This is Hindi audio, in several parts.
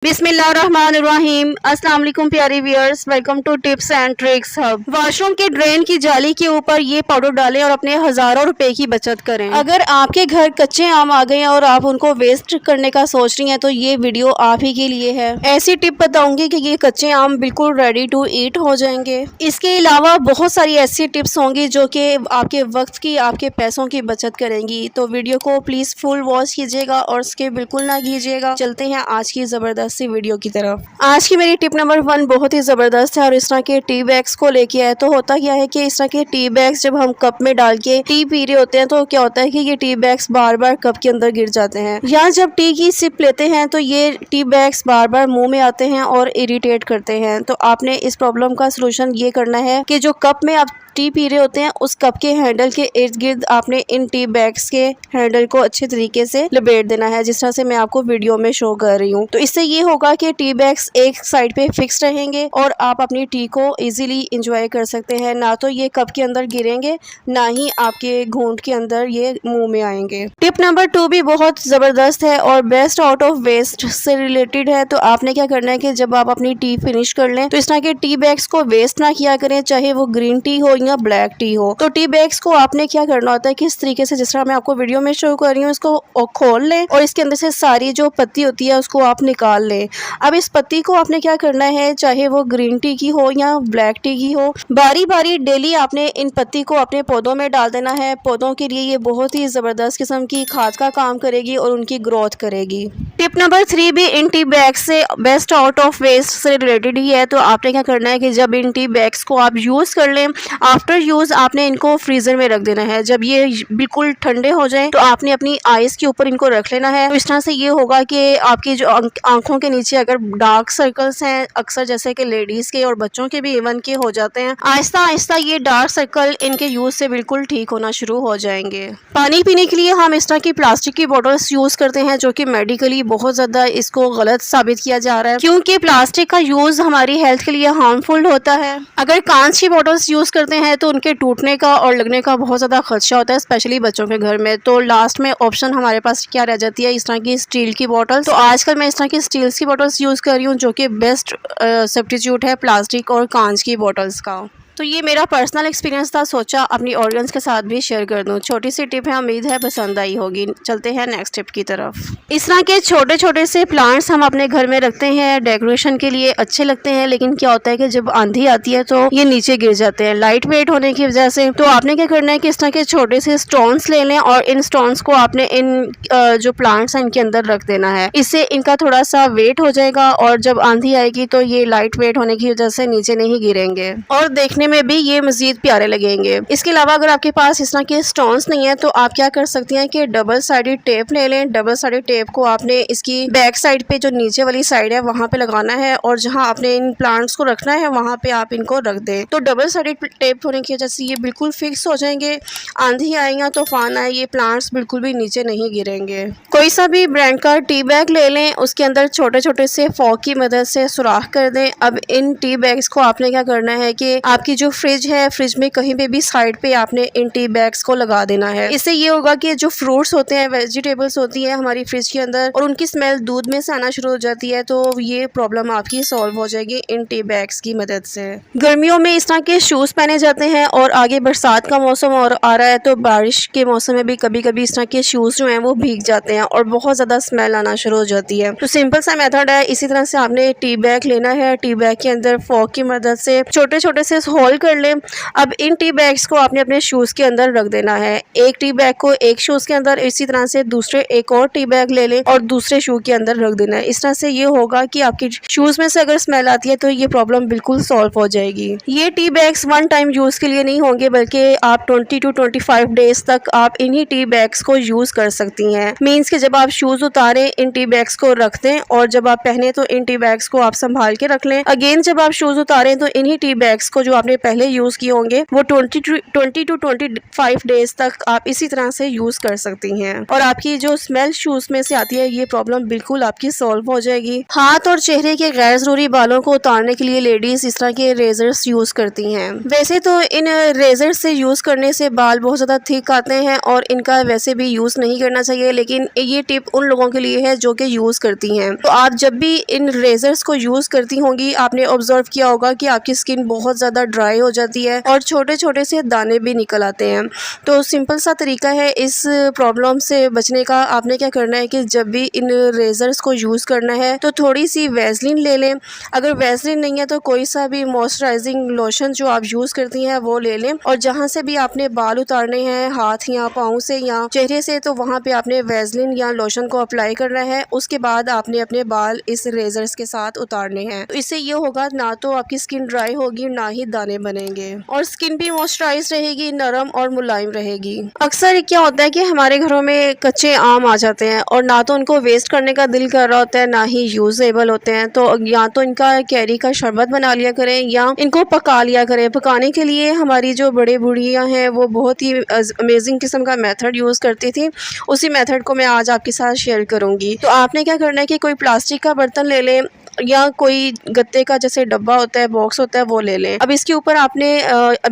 बिस्मिल्लाहिर्रहमानिर्रहीम। अस्सलाम वालेकुम प्यारे viewers, welcome to tips and tricks hub. Washroom के ड्रेन की जाली के ऊपर ये पाउडर डालें और अपने हज़ारों रुपए की बचत करें। अगर आपके घर कच्चे आम आ गए हैं और आप उनको वेस्ट करने का सोच रही हैं तो ये वीडियो आप ही के लिए है। ऐसी टिप बताऊंगी कि ये कच्चे आम बिल्कुल रेडी टू ईट हो जाएंगे। इसके अलावा बहुत सारी ऐसी टिप्स होंगी जो कि आपके वक्त की, आपके पैसों की बचत करेंगी। तो वीडियो को प्लीज़ फुल वॉच कीजिएगा और स्किप बिल्कुल ना कीजिएगा। चलते हैं आज की ज़बरदस्त वीडियो की तरफ। आज की मेरी टिप नंबर 1 बहुत ही ज़बरदस्त है और इस तरह के टी बैग्स को लेके आए। तो होता क्या है कि इस तरह के टी बैग्स जब हम कप में डाल के टी पी रहे होते हैं तो क्या होता है कि ये टी बैग्स बार बार कप के अंदर गिर जाते हैं, या जब टी की सिप लेते हैं तो ये टी बैग्स बार बार मुंह में आते हैं और इरिटेट करते हैं। तो आपने इस प्रॉब्लम का सलूशन ये करना है कि जो कप में आप टी पी रहे होते हैं उस कप के हैंडल के इर्द गिर्द आपने इन टी बैग्स के हैंडल को अच्छे तरीके से लपेट देना है, जिस तरह से मैं आपको वीडियो में शो कर रही हूँ। तो इससे ये होगा कि टी बैग्स एक साइड पे फिक्स रहेंगे और आप अपनी टी को इजीली इंजॉय कर सकते हैं। ना तो ये कप के अंदर गिरेंगे, ना ही आपके घूंट के अंदर ये मुंह में आएंगे। टिप नंबर 2 भी बहुत ज़बरदस्त है और बेस्ट आउट ऑफ वेस्ट से रिलेटेड है। तो आपने क्या करना है कि जब आप अपनी टी फिनिश कर लें तो इस तरह के टी बैग्स को वेस्ट ना किया करें, चाहे वो ग्रीन टी हो या ब्लैक टी हो। तो टी बैग्स को आपने क्या करना होता है कि इस तरीके से, जिस तरह मैं आपको वीडियो में शो कर रही हूँ, इसको खोल लें और इसके अंदर से सारी जो पत्ती होती है उसको आप निकाल लें। अब इस पत्ती को आपने क्या करना है, चाहे वो ग्रीन टी की हो या ब्लैक टी की हो, बारी बारी डेली आपने इन पत्ती को अपने पौधों में डाल देना है। पौधों के लिए ये बहुत ही ज़बरदस्त किस्म की खाद का काम करेगी और उनकी ग्रोथ करेगी। टिप नंबर 3 भी इन टी बैग्स से बेस्ट आउट ऑफ वेस्ट से रिलेटेड ही है। तो आपने क्या करना है कि जब इन टी बैग्स को आप यूज़ कर लें, आफ्टर यूज़ आपने इनको फ्रीज़र में रख देना है। जब ये बिल्कुल ठंडे हो जाएं तो आपने अपनी आइज़ के ऊपर इनको रख लेना है। तो इस तरह से ये होगा कि आपकी जो आंखों के नीचे अगर डार्क सर्कल्स हैं, अक्सर जैसे कि लेडीज़ के और बच्चों के भी इवन के हो जाते हैं, आहिस्ता आहिस्ता ये डार्क सर्कल इनके यूज़ से बिल्कुल ठीक होना शुरू हो जाएंगे। पानी पीने के लिए हम इस तरह की प्लास्टिक की बॉटल्स यूज़ करते हैं जो कि मेडिकली बहुत ज़्यादा इसको गलत साबित किया जा रहा है, क्योंकि प्लास्टिक का यूज़ हमारी हेल्थ के लिए हार्मफुल होता है। अगर कांच की बॉटल्स यूज़ करते हैं तो उनके टूटने का और लगने का बहुत ज़्यादा खदशा होता है, स्पेशली बच्चों के घर में। तो लास्ट में ऑप्शन हमारे पास क्या रह जाती है, इस तरह की स्टील की बॉटल्स। तो आजकल मैं इस तरह की स्टील की बॉटल्स यूज़ कर रही हूँ जो कि बेस्ट सब्स्टिट्यूट है प्लास्टिक और कांच की बॉटल्स का। तो ये मेरा पर्सनल एक्सपीरियंस था, सोचा अपनी ऑडियंस के साथ भी शेयर कर दूं। छोटी सी टिप है, उम्मीद है पसंद आई होगी। चलते हैं नेक्स्ट टिप की तरफ। इस तरह के छोटे छोटे से प्लांट्स हम अपने घर में रखते हैं, डेकोरेशन के लिए अच्छे लगते हैं, लेकिन क्या होता है कि जब आंधी आती है तो ये नीचे गिर जाते हैं लाइट वेट होने की वजह से। तो आपने क्या करना है कि इस तरह के छोटे से स्टोन्स ले लें और इन स्टोन्स को आपने इन जो प्लांट्स हैं इनके अंदर रख देना है। इससे इनका थोड़ा सा वेट हो जाएगा और जब आंधी आएगी तो ये लाइट वेट होने की वजह से नीचे नहीं गिरेंगे और देखने में भी ये मजीद प्यारे लगेंगे। इसके अलावा अगर आपके पास इस तरह के स्टोन्स नहीं है तो आप क्या कर सकती हैं कि डबल साइडेड टेप ले लें। डबल साइडेड टेप को आपने इसकी बैक साइड पे, जो नीचे वाली साइड है, वहां पे लगाना है और जहां आपने इन प्लांट्स को रखना है वहां पे आप इनको रख दें। तो डबल साइडेड टेप होने की वजह से ये बिल्कुल फिक्स हो जाएंगे। आंधी आए या तूफान आए ये प्लांट्स बिल्कुल भी नीचे नहीं गिरेंगे। कोई सा भी ब्रांड का टी बैग ले लें, उसके अंदर छोटे छोटे से फॉक की मदद से सुराख कर दें। अब इन टी बैग्स को आपने क्या करना है कि आपकी जो फ्रिज है, फ्रिज में कहीं पे भी साइड पे आपने इन टी बैग्स को लगा देना है। इससे ये होगा कि जो फ्रूट्स होते हैं, वेजिटेबल्स होती हैं हमारी फ्रिज के अंदर और उनकी स्मेल दूध में से आना शुरू हो जाती है, तो ये प्रॉब्लम आपकी सॉल्व हो जाएगी इन टी बैग्स की मदद से। गर्मियों में इस तरह के शूज पहने जाते हैं और आगे बरसात का मौसम और आ रहा है तो बारिश के मौसम में भी कभी कभी इस तरह के शूज जो हैं वो भीग जाते हैं और बहुत ज्यादा स्मेल आना शुरू हो जाती है। तो सिंपल सा मेथड है, इसी तरह से आपने टी बैग लेना है, टी बैग के अंदर फॉक की मदद से छोटे छोटे से होल कर लें। अब इन टी बैग्स को आपने अपने शूज़ के अंदर रख देना है। एक टी बैग को एक शूज़ के अंदर, इसी तरह से दूसरे एक और टी बैग ले लें और दूसरे शू के अंदर रख देना है। इस तरह से ये होगा कि आपकी शूज़ में से अगर स्मेल आती है तो ये प्रॉब्लम बिल्कुल सॉल्व हो जाएगी। ये tea bags one time use के लिए नहीं होंगे, बल्कि आप 20 to 25 डेज तक आप इन्हीं टी बैग्स को यूज़ कर सकती हैं। मीन्स कि जब आप शूज़ उतारें इन टी बैग्स को रख दें और जब आप पहने तो इन टी बैग्स को आप संभाल के रख लें। अगेन जब आप शूज़ उतारें तो इन्हीं टी बैग्स को जो आपने पहले यूज़ किए होंगे वो 20 to 25 डेज तक आप इसी तरह से यूज़ कर सकती हैं और आपकी जो स्मेल शूज़ में से आती है ये प्रॉब्लम बिल्कुल आपकी सॉल्व हो जाएगी। हाथ और चेहरे के गैर ज़रूरी बालों को उतारने के लिए लेडीज़ इस तरह के रेजर्स यूज़ करती हैं। वैसे तो इन रेजर से यूज़ करने से बाल बहुत ज़्यादा थिक आते हैं और इनका वैसे भी यूज़ नहीं करना चाहिए, लेकिन ये टिप उन लोगों के लिए है जो कि यूज़ करती हैं। तो आप जब भी इन रेजर्स को यूज़ करती होंगी आपने ऑब्जर्व किया होगा कि आपकी स्किन बहुत ज़्यादा ड्राई हो जाती है और छोटे छोटे से दाने भी निकल आते हैं। तो सिंपल सा तरीका है इस प्रॉब्लम से बचने का। आपने क्या करना है कि जब भी इन रेजर्स को यूज़ करना है तो थोड़ी सी वैसलीन ले लें। अगर वैसलीन नहीं है तो कोई सा भी मॉइस्चराइजिंग लोशन जो आप यूज़ करती हैं वो ले लें और जहाँ से भी आपने बाल उतारने हैं हाथ या पाँव से या चेहरे से तो वहाँ पे आपने वैसलीन या लोशन को अप्लाई करना है। उसके बाद आपने अपने बाल इस रेजर्स के साथ उतारने हैं। तो इससे ये होगा ना तो आपकी स्किन ड्राई होगी ना ही दाने बनेंगे और स्किन भी मॉइस्चराइज रहेगी, नरम और मुलायम रहेगी। अक्सर क्या होता है कि हमारे घरों में कच्चे आम आ जाते हैं और ना तो उनको वेस्ट करने का दिल कर रहा होता है ना ही यूजेबल होते हैं। तो या तो इनका कैरी का शरबत बना लिया करें या इनको पका लिया करें। पकाने के लिए हमारी जो बड़े बूढ़ियाँ हैं वो बहुत ही अमेजिंग किस्म का मेथड यूज़ करती थी। उसी मेथड को मैं आज आपके साथ शेयर करूँगी। तो आपने क्या करना है कि कोई प्लास्टिक का बर्तन ले लें या कोई गत्ते का जैसे डब्बा होता है, बॉक्स होता है, वो ले लें। अब इसके ऊपर आपने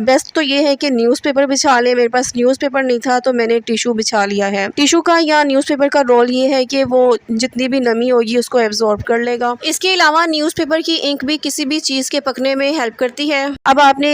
बेस्ट तो ये है कि न्यूज़पेपर बिछा लें। मेरे पास न्यूज़पेपर नहीं था तो मैंने टिशू बिछा लिया है। टिशू का या न्यूज़पेपर का रोल ये है कि वो जितनी भी नमी होगी उसको एब्जॉर्ब कर लेगा। इसके अलावा न्यूज़पेपर की इंक भी किसी भी चीज़ के पकने में हेल्प करती है। अब आपने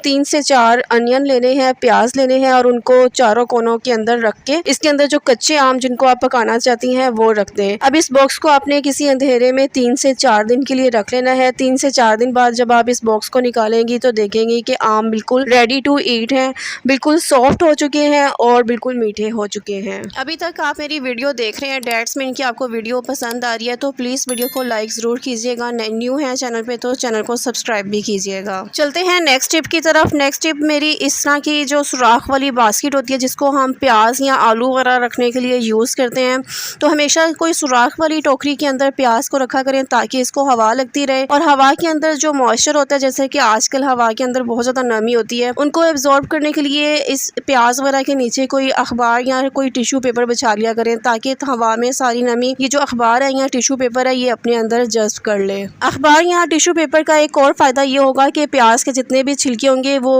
3 से 4 अनियन लेने हैं, प्याज लेने हैं और उनको चारों कोनों के अंदर रख के इसके अंदर जो कच्चे आम जिनको आप पकाना चाहती हैं वो रख दें। अब इस बॉक्स को आपने किसी अंधेरे में 3 से 4 दिन के लिए रख लेना है। 3 से 4 दिन बाद जब आप इस बॉक्स को निकालेंगी तो देखेंगी कि आम बिल्कुल रेडी टू ईट हैं, बिल्कुल सॉफ्ट हो चुके हैं और बिल्कुल मीठे हो चुके हैं। अभी तक आप मेरी वीडियो देख रहे हैं, डेट्स मीन कि आपको वीडियो पसंद आ रही है तो प्लीज़ वीडियो को लाइक ज़रूर कीजिएगा। न्यू है चैनल पे तो चैनल को सब्सक्राइब भी कीजिएगा। चलते हैं नेक्स्ट टिप की तरफ। नेक्स्ट टिप मेरी इस तरह की जो सुराख वाली बास्केट होती है जिसको हम प्याज या आलू वगैरह रखने के लिए यूज़ करते हैं, तो हमेशा कोई सुराख वाली टोकरी के अंदर प्याज को रखा करें ताकि इसको हवा लगती रहे और हवा के अंदर जो मॉइस्चर होता है, जैसे कि आजकल हवा के अंदर बहुत ज़्यादा नमी होती है, उनको एब्जॉर्ब करने के लिए इस प्याज वगैरह के नीचे कोई अखबार या कोई टिश्यू पेपर बिछा लिया करें ताकि हवा में सारी नमी ये जो अखबार है या टिश्यू पेपर है ये अपने अंदर जस्ट कर ले। अखबार या टिश्यू पेपर का एक और फ़ायदा ये होगा कि प्याज के जितने भी छिलके होंगे वो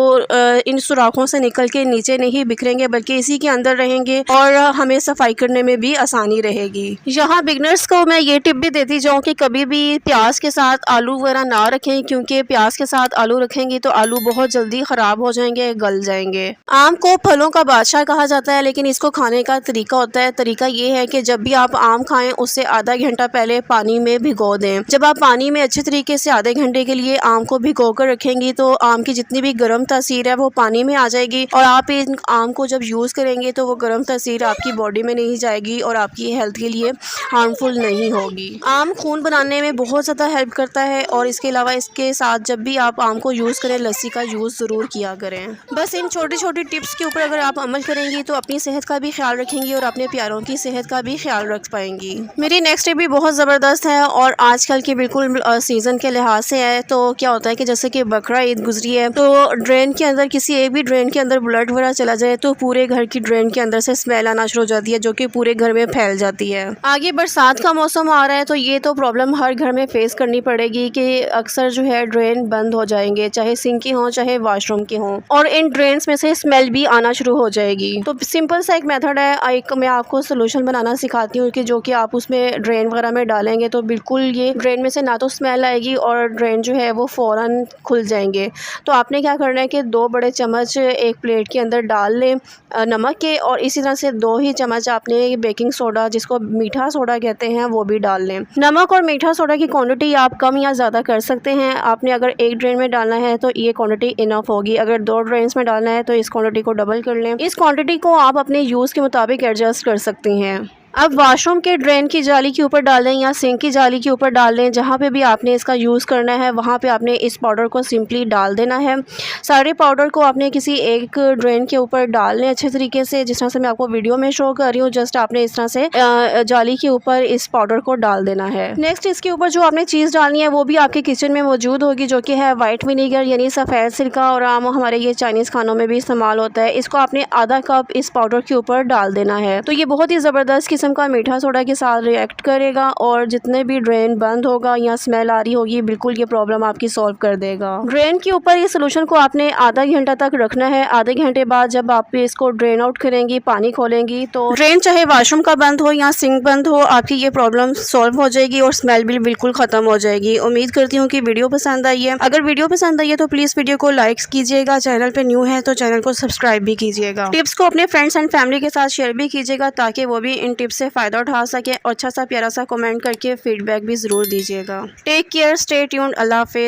इन सुराखों से निकल के नीचे नहीं बिखरेंगे बल्कि इसी के अंदर रहेंगे और हमें सफाई करने में भी आसानी रहेगी। यहाँ बिगनर्स को मैं ये टिप भी देती जाऊँ कि कभी भी प्याज के साथ आलू वगैरह ना रखें, क्योंकि प्याज के साथ आलू रखेंगे तो आलू बहुत जल्दी ख़राब हो जाएंगे, गल जाएंगे। आम को फलों का बादशाह कहा जाता है, लेकिन इसको खाने का तरीका होता है। तरीका ये है कि जब भी आप आम खाएं उससे आधा घंटा पहले पानी में भिगो दें। जब आप पानी में अच्छे तरीके से आधे घंटे के लिए आम को भिगो कर रखेंगी तो आम की जितनी भी गर्म तासीर है वो पानी में आ जाएगी और आप इन आम को जब यूज़ करेंगे तो वो गर्म तासीर आपकी बॉडी में नहीं जाएगी और आपकी हेल्थ के लिए हार्मफुल नहीं होगी। आम खून बनाने में बहुत ज़्यादा हेल्प करता है और इसके अलावा इसके साथ जब भी आप आम को यूज़ करें लस्सी का यूज़ ज़रूर किया करें। बस इन छोटी छोटी टिप्स के ऊपर अगर आप अमल करेंगी तो अपनी सेहत का भी ख्याल रखेंगी और अपने प्यारों की सेहत का भी ख्याल रख पाएंगी। मेरी नेक्स्ट टिप भी बहुत ज़बरदस्त है और आजकल की बिल्कुल सीज़न के लिहाज से है। तो क्या होता है कि जैसे कि बकरा ईद गुजरी है तो ड्रेन के अंदर किसी एक भी ड्रेन के अंदर ब्लड वगैरह चला जाए तो पूरे घर की ड्रेन के अंदर से स्मेल आना शुरू हो जाती है जो कि पूरे घर में फैल जाती है। आगे बरसात का मौसम आ रहा है तो ये तो प्रॉब्लम हर घर में फेस करनी पड़ेगी कि अक्सर जो है ड्रेन बंद हो जाएंगे, चाहे सिंक की हों चाहे वाशरूम की हों, और इन ड्रेन्स में से स्मेल भी आना शुरू हो जाएगी। तो सिंपल सा एक मेथड है, एक मैं आपको सोल्यूशन बनाना सिखाती हूँ कि जो कि आप उसमें ड्रेन वगैरह में डालेंगे तो बिल्कुल ये ड्रेन में से ना तो स्मेल आएगी और ड्रेन जो है वो फ़ौरन खुल जाएंगे। तो आपने क्या करना है कि 2 बड़े चम्मच एक प्लेट के अंदर डाल लें नमक के और इसी तरह से 2 ही चम्मच आपने बेकिंग सोडा जिसको मीठा सोडा कहते हैं वो भी डाल लें। नमक और मीठा सोडा की क्वांटिटी आप कम या ज़्यादा कर सकते हैं। आपने अगर एक ड्रेन में डालना है तो ये क्वांटिटी इनफ होगी, अगर 2 ड्रेन्स में डालना है तो इस क्वांटिटी को डबल कर लें। इस क्वांटिटी को आप अपने यूज़ के मुताबिक एडजस्ट कर सकती हैं। अब वॉशरूम के ड्रेन की जाली के ऊपर डाल दें या सिंक की जाली के ऊपर डाल दें, जहाँ पे भी आपने इसका यूज़ करना है वहाँ पे आपने इस पाउडर को सिंपली डाल देना है। सारे पाउडर को आपने किसी एक ड्रेन के ऊपर डाल लें अच्छे तरीके से, जिस तरह से मैं आपको वीडियो में शो कर रही हूँ। जस्ट आपने इस तरह से जाली के ऊपर इस पाउडर को डाल देना है। नेक्स्ट इसके ऊपर जो आपने चीज़ डालनी है वो भी आपके किचन में मौजूद होगी, जो कि है वाइट विनीगर यानी सफ़ेद सिरका, और आम हमारे ये चाइनीज़ खानों में भी इस्तेमाल होता है। इसको आपने आधा कप इस पाउडर के ऊपर डाल देना है। तो ये बहुत ही ज़बरदस्त किस्म का मीठा सोडा के साथ रिएक्ट करेगा और जितने भी ड्रेन बंद होगा या स्मेल आ रही होगी बिल्कुल ये प्रॉब्लम आपकी सॉल्व कर देगा। ड्रेन के ऊपर इस सोल्यूशन को आपने आधा घंटा तक रखना है। आधे घंटे बाद जब आप इसको ड्रेन आउट करेंगी, पानी खोलेंगी, तो ड्रेन चाहे वॉशरूम का बंद हो या सिंक बंद हो, आपकी ये प्रॉब्लम सॉल्व हो जाएगी और स्मेल भी बिल्कुल ख़त्म हो जाएगी। उम्मीद करती हूँ कि वीडियो पसंद आई है। अगर वीडियो पसंद आई है तो प्लीज़ वीडियो को लाइक कीजिएगा, चैनल पे न्यू है तो चैनल को सब्सक्राइब भी कीजिएगा। टिप्स को अपने फ्रेंड्स एंड फैमिली के साथ शेयर भी कीजिएगा ताकि वो भी इन टिप्स से फ़ायदा उठा सके, और अच्छा सा प्यारा सा कमेंट करके फीडबैक भी ज़रूर दीजिएगा। टेक केयर, स्टे ट्यून्ड, अल्लाह हाफिज़।